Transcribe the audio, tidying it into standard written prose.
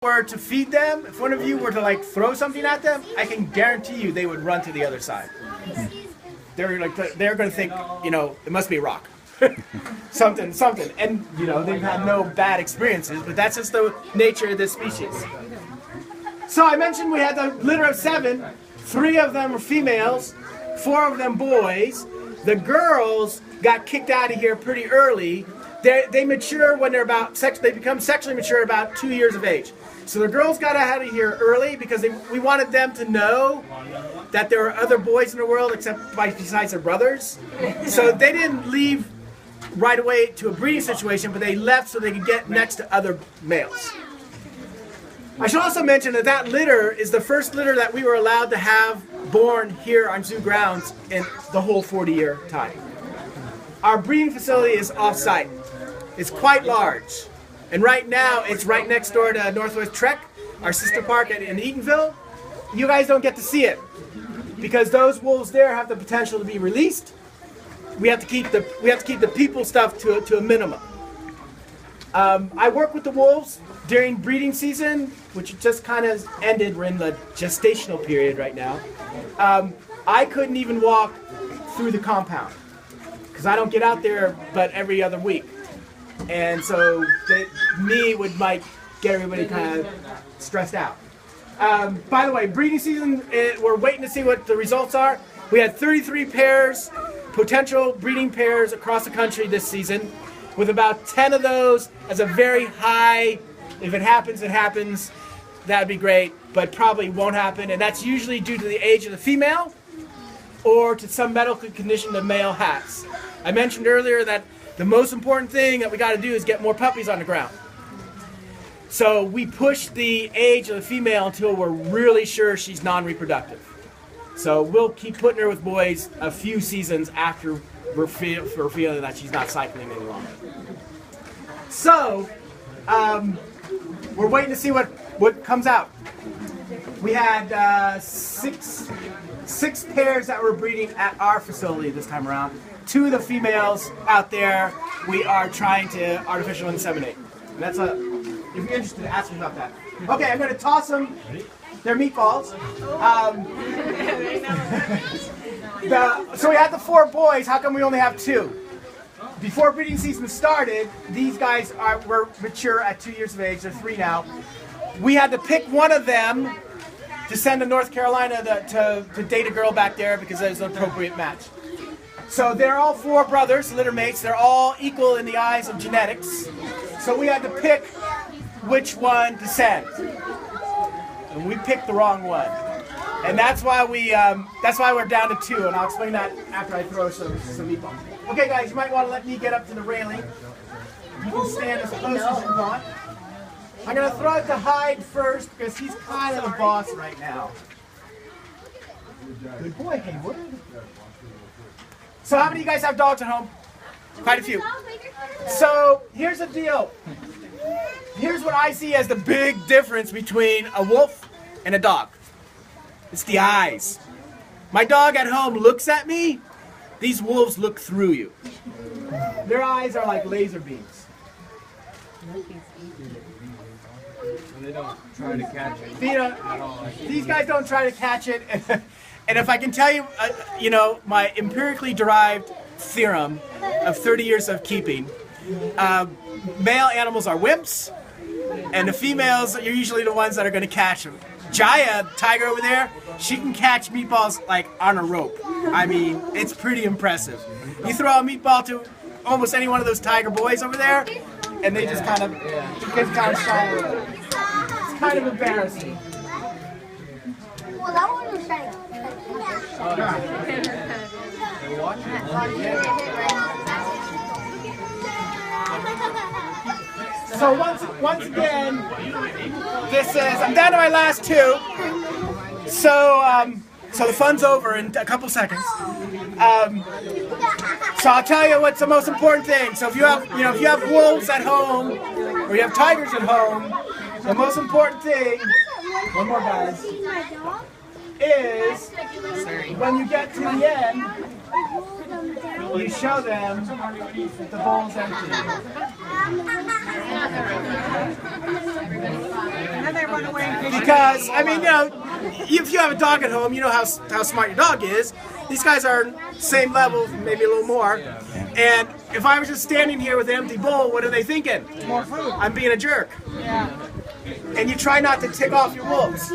were to feed them, if one of you were to like throw something at them, I can guarantee you they would run to the other side. They're going to think, you know, it must be a rock. something. And, you know, they've had no bad experiences, but that's just the nature of this species. So I mentioned we had the litter of 7. 3 of them were females, 4 of them boys. The girls got kicked out of here pretty early. They mature when they become sexually mature about 2 years of age. So the girls got out of here early because we wanted them to know that there are other boys in the world besides their brothers. So they didn't leave right away to a breeding situation, but they left so they could get next to other males. I should also mention that litter is the first litter that we were allowed to have born here on zoo grounds in the whole 40-year time. Our breeding facility is off-site. It's quite large. And right now, it's right next door to Northwest Trek, our sister park in Eatonville. You guys don't get to see it because those wolves there have the potential to be released. We have to keep the people stuff to a minimum. I work with the wolves during breeding season, which just kind of ended. We're in the gestational period right now. I couldn't even walk through the compound because I don't get out there but every other week. And so might get everybody kind of stressed out. By the way, breeding season, we're waiting to see what the results are. We had 33 pairs, potential breeding pairs across the country this season, with about 10 of those as a very high, if it happens, it happens. That'd be great, but probably won't happen. And that's usually due to the age of the female or to some medical condition the male has. I mentioned earlier that the most important thing that we got to do is get more puppies on the ground. So we push the age of the female until we're really sure she's non-reproductive. So we'll keep putting her with boys a few seasons after we're feeling that she's not cycling any longer. So we're waiting to see what comes out. We had six pairs that were breeding at our facility this time around. 2 of the females out there we are trying to artificial inseminate. And that's if you're interested, ask me about that. Okay, I'm going to toss them. They're meatballs. So we had the 4 boys. How come we only have 2? Before breeding season started, these guys were mature at 2 years of age. They're 3 now. We had to pick one of them to send to North Carolina to date a girl back there because it was an appropriate match. So they're all 4 brothers, litter mates. They're all equal in the eyes of genetics. So we had to pick which one to send. And we picked the wrong one. And that's why we're down to 2, and I'll explain that after I throw some meatballs. Okay guys, you might want to let me get up to the railing. You can stand as close as you want. I'm going to throw it to Hyde first because he's kind of the boss right now. Good boy, Haywood. So how many of you guys have dogs at home? Quite a few. So here's the deal. Here's what I see as the big difference between a wolf and a dog. It's the eyes. My dog at home looks at me. These wolves look through you. Their eyes are like laser beams. They don't try to catch it. These guys don't try to catch it. And if I can tell you, you know, my empirically derived theorem of 30 years of keeping, male animals are wimps, and the females are usually the ones that are going to catch them. Jaya, tiger over there, she can catch meatballs like on a rope. I mean, it's pretty impressive. You throw a meatball to almost any one of those tiger boys over there, and they just kind of shy away. It's kind of embarrassing. Well, that one was shy. So once again, this is, I'm down to my last 2. So the fun's over in a couple seconds. So I'll tell you what's the most important thing. So if you have wolves at home or you have tigers at home, the most important thing, one more guys, is when you get to the end, you show them that the bowl's empty. Another Because, I mean, you know, if you have a dog at home, you know how smart your dog is. These guys are same level, maybe a little more. And if I was just standing here with an empty bowl, what are they thinking? More food. I'm being a jerk. Yeah. And you try not to tick off your wolves.